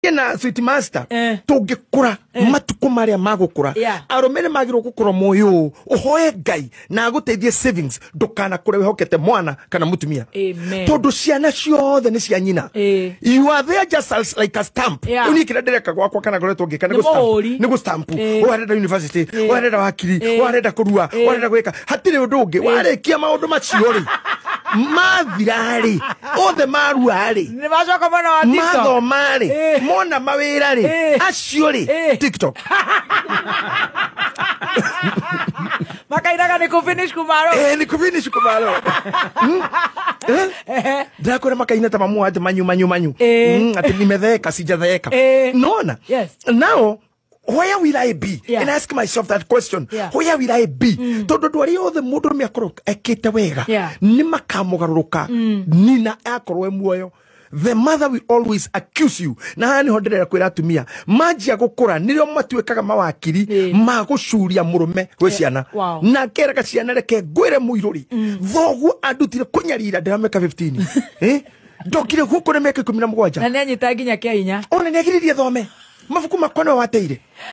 na sweet master tungikura matuko maria magukura aromere magiro gukura moyo uhoye Ngai na aguteithie savings ndukana kure wihokete mwana kana mutumia tondu ciana ciothe ni cia nyina you are there just as like a stamp unikira ndireka gwakwa kana goretwo ngika ni go stamp warenda university warenda wakiri warenda kurua warenda gwika hatire undu ungi warekia maundu macio ri mathirari othe maruari ni bacoka mwana wa TikTok mathomari mona mawira ri acio ri TikTok makairaga ni kufinish kumaro ni kufinish kumaro ndakora makaina ta mamu ati manyu ati nimetheka sijatheka nona now where will I be? And ask myself that question. Where will I be? Todo dwari othe mundu me akoro ekite wega ni makamugaruruka nina akorwe muoyo. The mother will always accuse you. Na hani honderera kwira atumia maji agukura nirio matuikaga mawakiri magucuria murume we ciana na kereka ciana reke ngwire muiruri thogu andutire kunyarira ndameka 15 ndokire gukure meka 17 na nanyita nginya kia inya ona nyagiririe thome mafuku makono wateire